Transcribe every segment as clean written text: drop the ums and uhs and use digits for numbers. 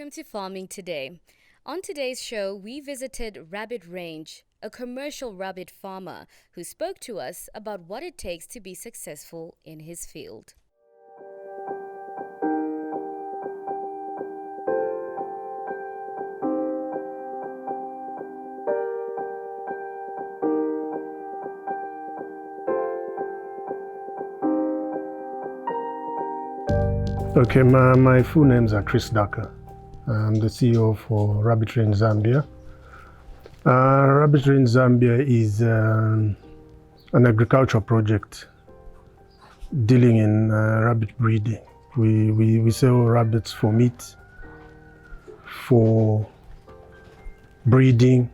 welcome to Farming Today. On today's show, we visited Rabbit Range, a commercial rabbit farmer who spoke to us about what it takes to be successful in his field. Okay, my full names are Chris Daka. I'm the CEO for Rabbit Range Zambia. Rabbit Range Zambia is an agricultural project dealing in rabbit breeding. We sell rabbits for meat, for breeding,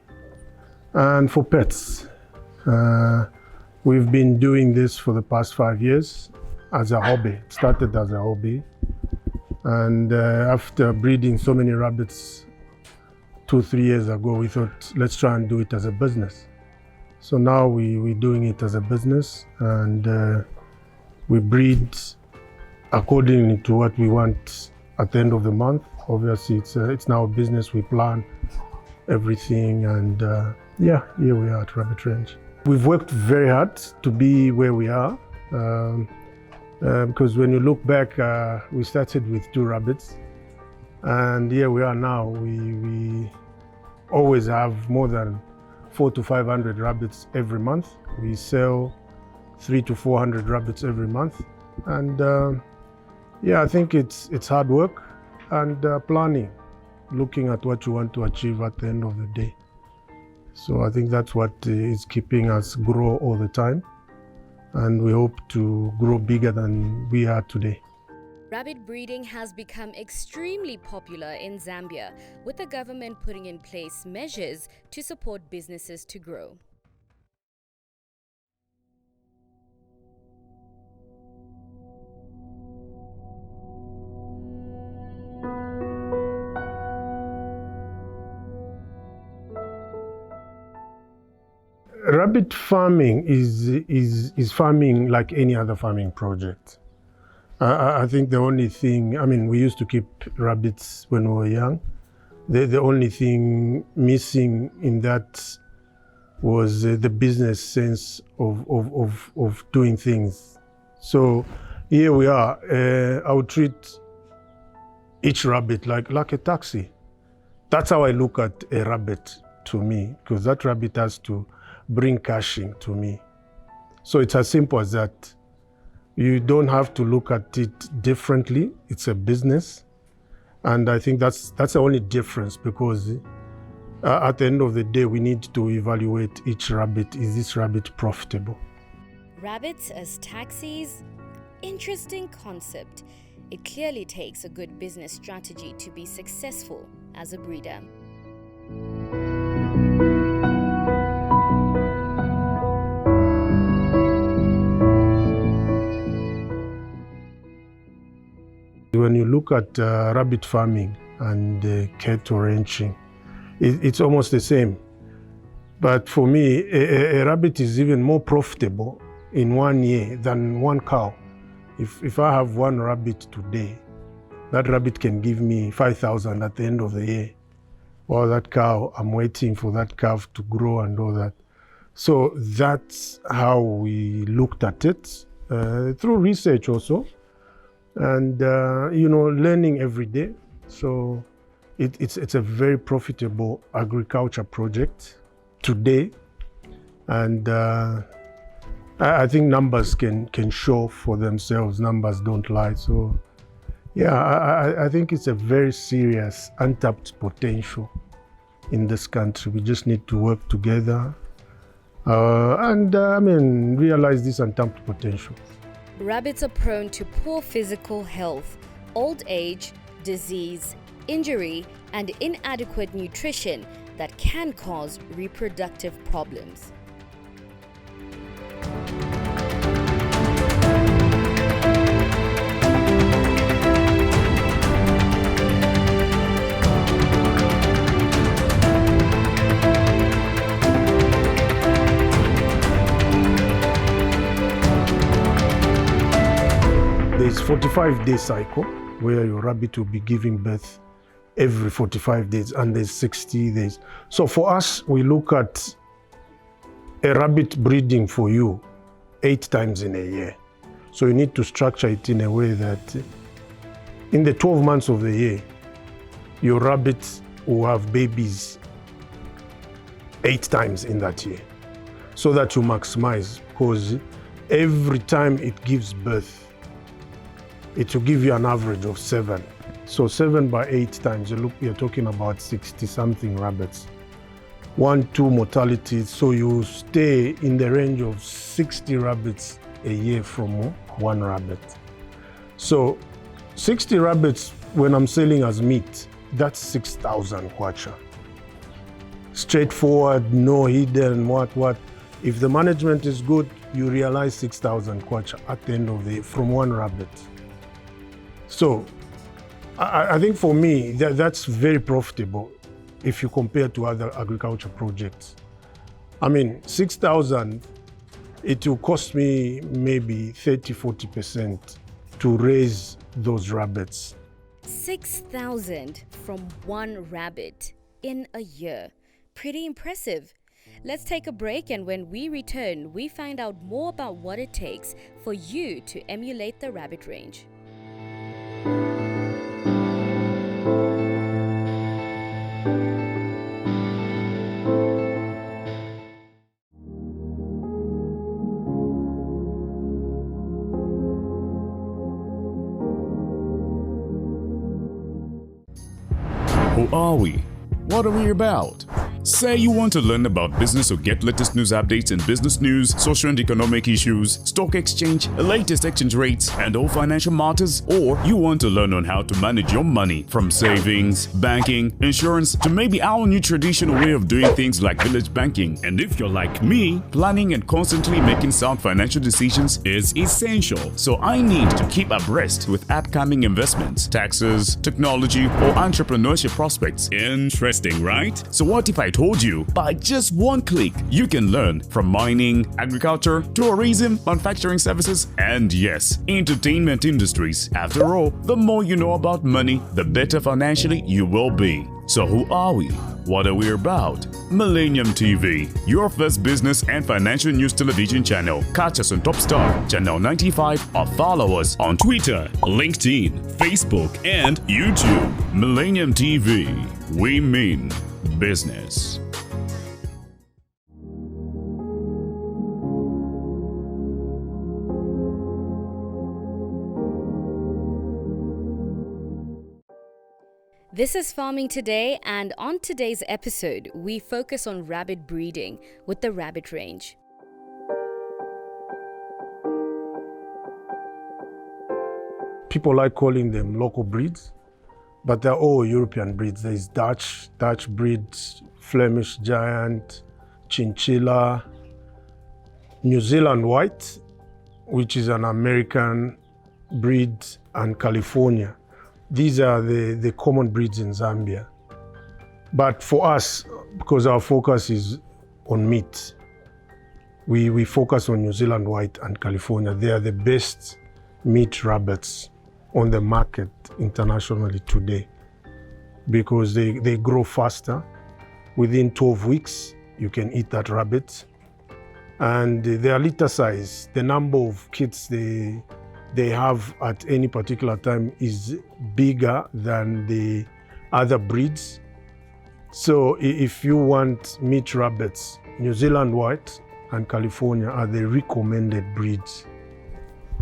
and for pets. We've been doing this for the past 5 years as a hobby. It started as a hobby. And after breeding so many rabbits 2-3 years ago, we thought, let's try and do it as a business. So now we're doing it as a business, and we breed according to what we want at the end of the month. Obviously, it's now a business. We plan everything, and here we are at Rabbit Range. We've worked very hard to be where we are. Because when you look back, we started with 2 rabbits, and here we are now. We always have more than 400 to 500 rabbits every month. We sell 300 to 400 rabbits every month, and I think it's hard work and planning, looking at what you want to achieve at the end of the day. So I think that's what is keeping us grow all the time. And we hope to grow bigger than we are today. Rabbit breeding has become extremely popular in Zambia, with the government putting in place measures to support businesses to grow. Rabbit farming is farming like any other farming project. I think the only thing, we used to keep rabbits when we were young. The only thing missing in that was the business sense of doing things. So here we are. I would treat each rabbit like a taxi. That's how I look at a rabbit to me, because that rabbit has to bring cashing to me. So it's as simple as that. You don't have to look at it differently. It's a business. And I think that's the only difference, because at the end of the day, we need to evaluate each rabbit. Is this rabbit profitable? Rabbits as taxis? Interesting concept. It clearly takes a good business strategy to be successful as a breeder. When you look at rabbit farming and cattle ranching, it's almost the same. But for me, a rabbit is even more profitable in 1 year than 1 cow. If I have 1 rabbit today, that rabbit can give me 5,000 at the end of the year. While that cow, I'm waiting for that calf to grow and all that. So that's how we looked at it, through research also. And learning every day. So it's a very profitable agriculture project today, and I think numbers can show for themselves. Numbers don't lie. So I think it's a very serious untapped potential in this country. We just need to work together and realize this untapped potential. Rabbits are prone to poor physical health, old age, disease, injury, and inadequate nutrition that can cause reproductive problems. There's 45-day cycle where your rabbit will be giving birth every 45 days, and there's 60 days. So for us, we look at a rabbit breeding for you 8 times in a year. So you need to structure it in a way that in the 12 months of the year, your rabbits will have babies 8 times in that year, so that you maximize, because every time it gives birth, it will give you an average of 7. So 7 by 8 times, you're talking about 60-something rabbits. 1-2 mortalities, so you stay in the range of 60 rabbits a year from 1 rabbit. So 60 rabbits, when I'm selling as meat, that's 6,000 kwacha. Straightforward, no hidden, what. If the management is good, you realize 6,000 kwacha at the end of the year from 1 rabbit. So I think for me, that's very profitable if you compare to other agriculture projects. I mean, 6,000, it will cost me maybe 30-40% to raise those rabbits. 6,000 from 1 rabbit in a year. Pretty impressive. Let's take a break, and when we return, we find out more about what it takes for you to emulate the rabbit range. Who are we? What are we about? Say you want to learn about business or get latest news updates in business news, social and economic issues, stock exchange, latest exchange rates, and all financial matters, or you want to learn on how to manage your money from savings, banking, insurance, to maybe our new traditional way of doing things like village banking. And if you're like me, planning and constantly making sound financial decisions is essential. So I need to keep abreast with upcoming investments, taxes, technology, or entrepreneurship prospects. Interesting, right? So what if I told you by just one click you can learn from mining, agriculture, tourism, manufacturing services, and yes, entertainment industries. After all, the more you know about money, the better financially you will be. So who are we? What are we about? Millennium TV, your first business and financial news television channel. Catch us on Top Star, Channel 95, or follow us on Twitter, LinkedIn, Facebook, and YouTube. Millennium TV, we mean business. This is Farming Today, and on today's episode, we focus on rabbit breeding with the rabbit range. People like calling them local breeds, but they're all European breeds. There's Dutch breeds, Flemish Giant, Chinchilla, New Zealand White, which is an American breed, and California. These are the common breeds in Zambia. But for us, because our focus is on meat, we focus on New Zealand White and California. They are the best meat rabbits on the market internationally today, because they grow faster. Within 12 weeks, you can eat that rabbit. And their litter size, the number of kids they have at any particular time, is bigger than the other breeds. So if you want meat rabbits, New Zealand White and California are the recommended breeds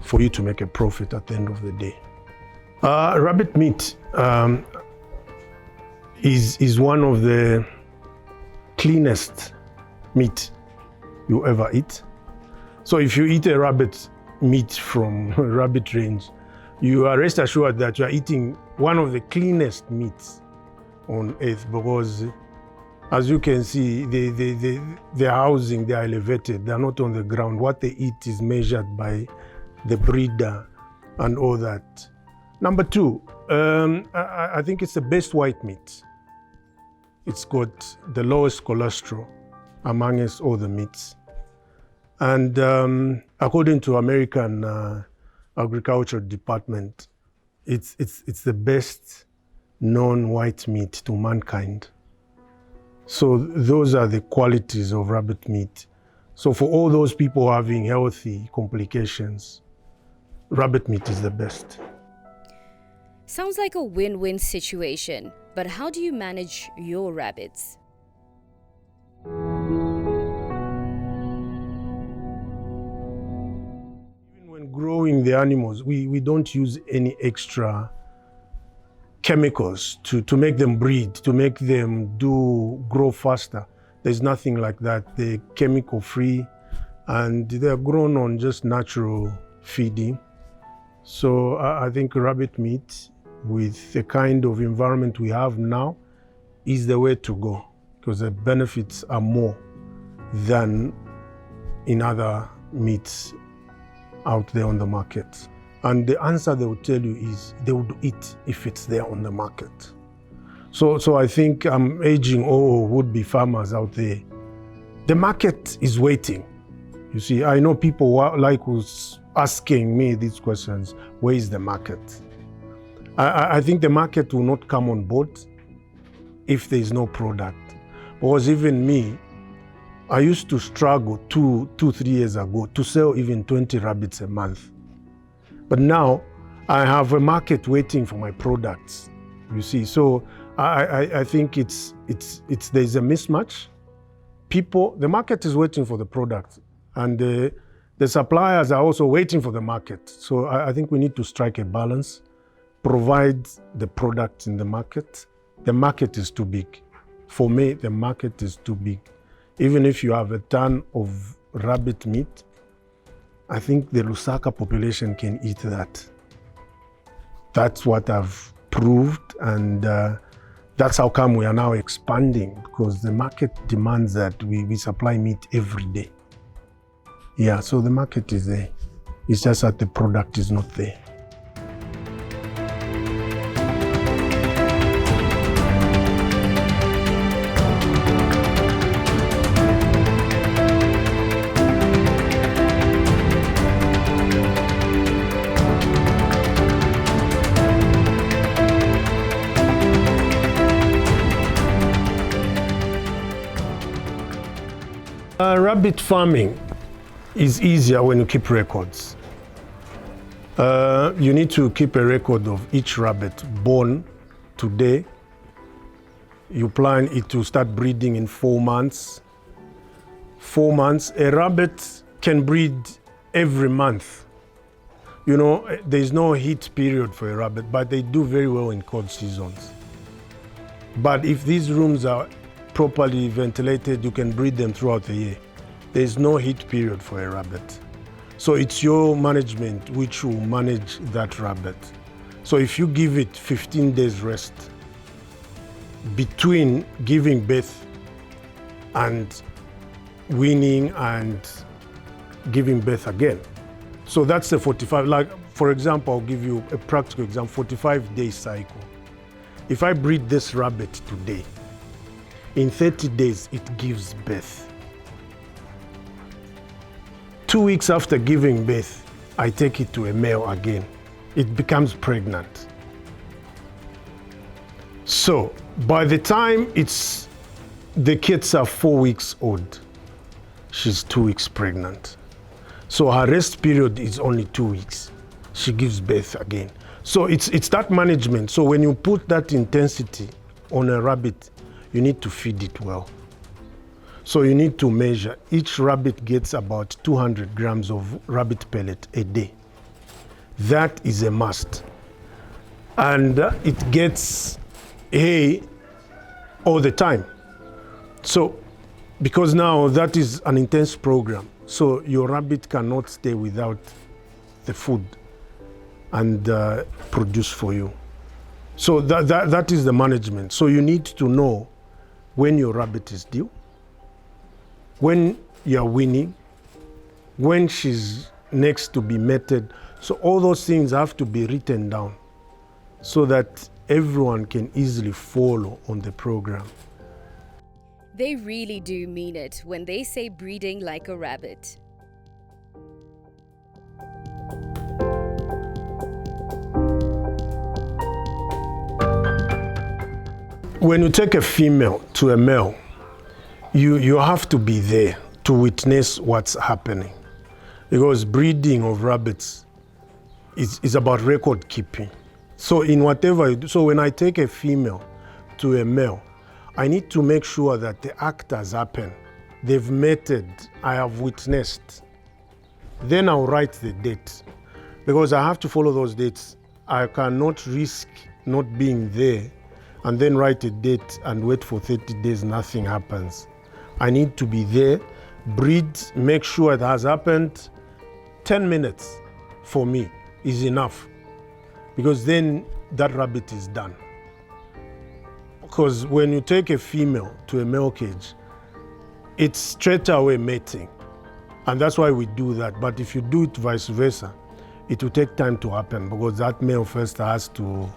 for you to make a profit at the end of the day. Rabbit meat is one of the cleanest meat you ever eat. So if you eat a rabbit meat from rabbit range, you are rest assured that you are eating one of the cleanest meats on earth, because as you can see, the housing, they are elevated, they are not on the ground. What they eat is measured by the breeder and all that. Number 2, I think it's the best white meat. It's got the lowest cholesterol amongst all the meats. And according to American Agriculture Department, it's the best non-white meat to mankind. So those are the qualities of rabbit meat. So for all those people having healthy complications, rabbit meat is the best. Sounds like a win-win situation, but how do you manage your rabbits? Even when growing the animals, we don't use any extra chemicals to make them breed, to make them grow faster. There's nothing like that. They're chemical free and they're grown on just natural feeding. So I think rabbit meat with the kind of environment we have now is the way to go, because the benefits are more than in other meats out there on the market. And the answer they will tell you is they would eat if it's there on the market. So I think I'm urging all would-be farmers out there. The market is waiting. You see, I know people like who's asking me these questions, where is the market? I think the market will not come on board if there is no product. Because even me, I used to struggle 3 years ago to sell even 20 rabbits a month. But now I have a market waiting for my products, you see. So I think there's a mismatch. The market is waiting for the product, and the suppliers are also waiting for the market. So I think we need to strike a balance, provide the product in the market. The market is too big. For me, the market is too big. Even if you have a ton of rabbit meat, I think the Lusaka population can eat that. That's what I've proved, and that's how come we are now expanding, because the market demands that we supply meat every day. Yeah, so the market is there. It's just that the product is not there. Rabbit farming is easier when you keep records. You need to keep a record of each rabbit born today. You plan it to start breeding in 4 months. 4 months, a rabbit can breed every month. You know, there's no heat period for a rabbit, but they do very well in cold seasons. But if these rooms are properly ventilated, you can breed them throughout the year. There's no heat period for a rabbit. So it's your management which will manage that rabbit. So if you give it 15 days rest between giving birth and weaning and giving birth again. So that's the 45, like for example, I'll give you a practical example, 45-day cycle. If I breed this rabbit today, in 30 days, it gives birth. 2 weeks after giving birth, I take it to a male again. It becomes pregnant. So by the time the kids are 4 weeks old, she's 2 weeks pregnant. So her rest period is only 2 weeks. She gives birth again. So it's that management. So when you put that intensity on a rabbit, you need to feed it well. So you need to measure. Each rabbit gets about 200 grams of rabbit pellet a day. That is a must. And it gets hay all the time. So, because now that is an intense program, so your rabbit cannot stay without the food and produce for you. So that is the management. So you need to know when your rabbit is due, when you're weaning, when she's next to be mated. So all those things have to be written down so that everyone can easily follow on the program. They really do mean it when they say breeding like a rabbit. When you take a female to a male, you have to be there to witness what's happening. Because breeding of rabbits is about record keeping. So in whatever you do, so when I take a female to a male, I need to make sure that the act has happened. They've mated, I have witnessed. Then I'll write the date. Because I have to follow those dates. I cannot risk not being there and then write a date and wait for 30 days, nothing happens. I need to be there, breed, make sure it has happened. 10 minutes for me is enough, because then that rabbit is done. Because when you take a female to a male cage, it's straight away mating. And that's why we do that. But if you do it vice versa, it will take time to happen, because that male first has to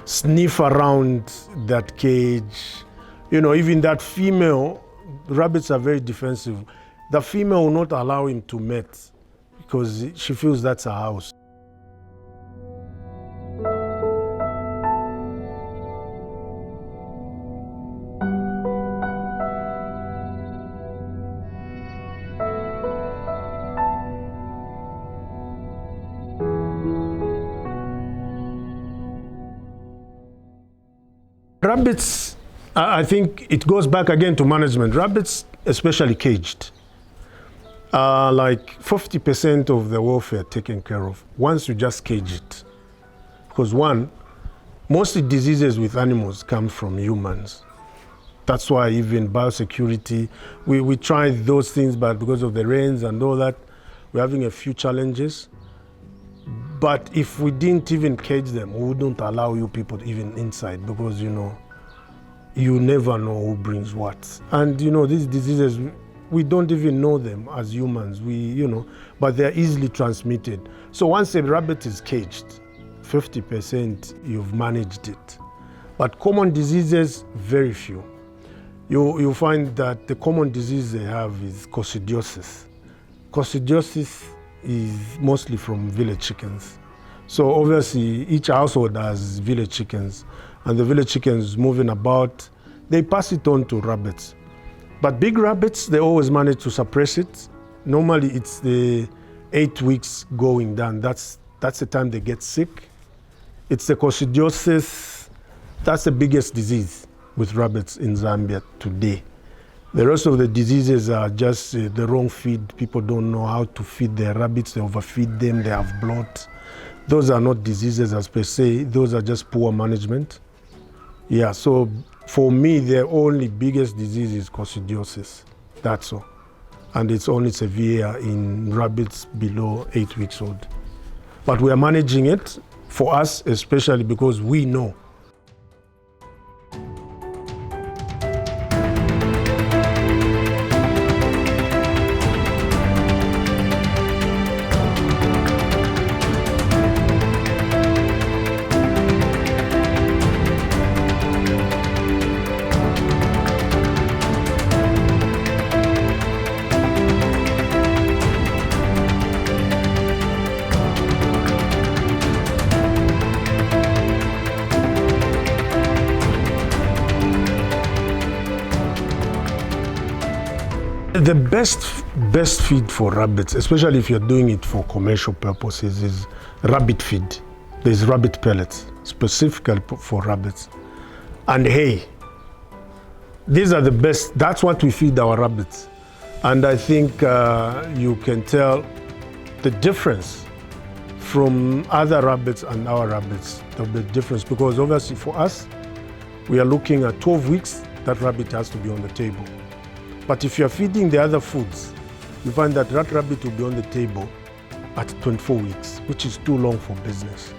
sniff around that cage. You know, even that female, rabbits are very defensive. The female will not allow him to mate because she feels that's her house. Rabbits, I think it goes back again to management. Rabbits, especially caged, like 50% of the welfare taken care of once you just cage it. Because one, mostly diseases with animals come from humans. That's why even biosecurity, we tried those things, but because of the rains and all that, we're having a few challenges. But if we didn't even cage them, we wouldn't allow you people even inside, because, you know, you never know who brings what. And, you know, these diseases, we don't even know them as humans, but they're easily transmitted. So once a rabbit is caged, 50% you've managed it. But common diseases, very few. You find that the common disease they have is coccidiosis. Coccidiosis is mostly from village chickens. So obviously each household has village chickens, and the village chickens moving about, they pass it on to rabbits. But big rabbits, they always manage to suppress it. Normally it's the 8 weeks going down. That's the time they get sick. It's the coccidiosis, that's the biggest disease with rabbits in Zambia today. The rest of the diseases are just the wrong feed. People don't know how to feed their rabbits. They overfeed them, they have blood. Those are not diseases as per se. Those are just poor management. Yeah, so for me, the only biggest disease is coccidiosis. That's all. And it's only severe in rabbits below 8 weeks old. But we are managing it, for us especially, because we know. The best feed for rabbits, especially if you're doing it for commercial purposes, is rabbit feed. There's rabbit pellets, specifically for rabbits. And hay. These are the best. That's what we feed our rabbits. And I think you can tell the difference from other rabbits and our rabbits, the difference. Because obviously for us, we are looking at 12 weeks, that rabbit has to be on the table. But if you're feeding the other foods, you find that rabbit will be on the table at 24 weeks, which is too long for business.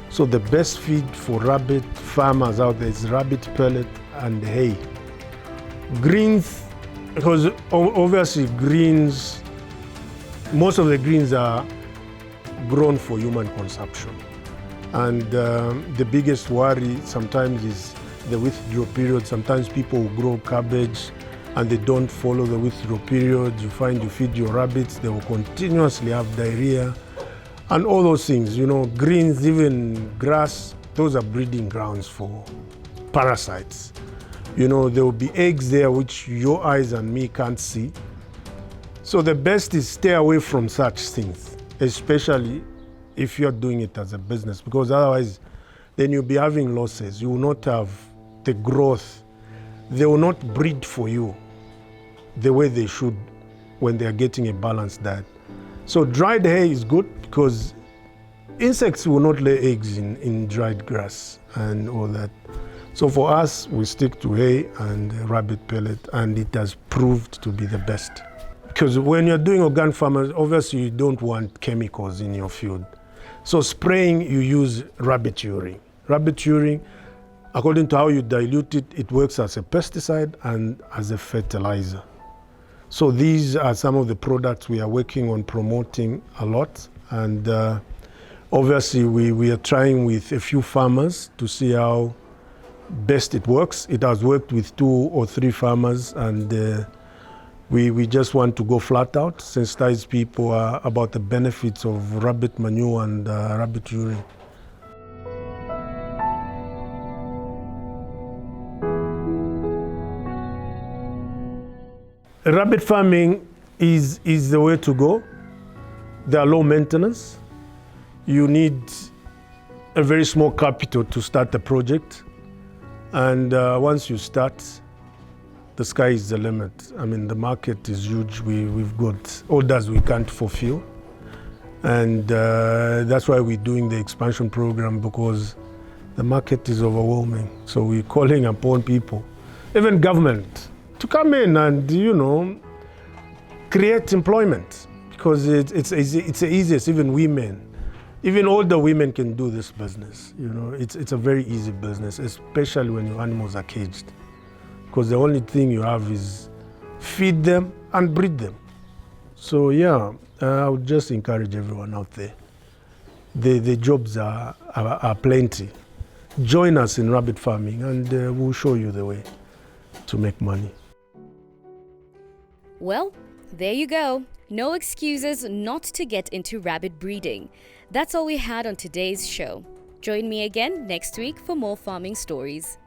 So the best feed for rabbit farmers out there is rabbit pellet and hay. Greens, because obviously greens, most of the greens are grown for human consumption. And the biggest worry sometimes is the withdrawal period. Sometimes people will grow cabbage and they don't follow the withdrawal period. You find you feed your rabbits, they will continuously have diarrhea and all those things. You know, greens, even grass, those are breeding grounds for parasites. You know, there will be eggs there which your eyes and me can't see. So the best is stay away from such things, especially if you're doing it as a business, because otherwise then you'll be having losses. You will not have the growth. They will not breed for you the way they should when they are getting a balanced diet. So dried hay is good because insects will not lay eggs in dried grass and all that. So for us, we stick to hay and rabbit pellet, and it has proved to be the best. Because when you're doing organic farming, obviously you don't want chemicals in your field. So spraying, you use rabbit urine. Rabbit urine, according to how you dilute it, it works as a pesticide and as a fertilizer. So these are some of the products we are working on promoting a lot. And obviously we are trying with a few farmers to see how best it works. It has worked with 2 or 3 farmers, and we just want to go flat out, sensitize people about the benefits of rabbit manure and rabbit urine. Rabbit farming is the way to go. They are low maintenance. You need a very small capital to start the project. And once you start, the sky is the limit. I mean, the market is huge. We've got orders we can't fulfill. And that's why we're doing the expansion program, because the market is overwhelming. So we're calling upon people, even government, to come in and, you know, create employment, because it's the easiest. Even women, even older women can do this business. You know, it's a very easy business, especially when your animals are caged, because the only thing you have is feed them and breed them. So yeah, I would just encourage everyone out there. The jobs are plenty. Join us in rabbit farming, and we'll show you the way to make money. Well, there you go. No excuses not to get into rabbit breeding. That's all we had on today's show. Join me again next week for more farming stories.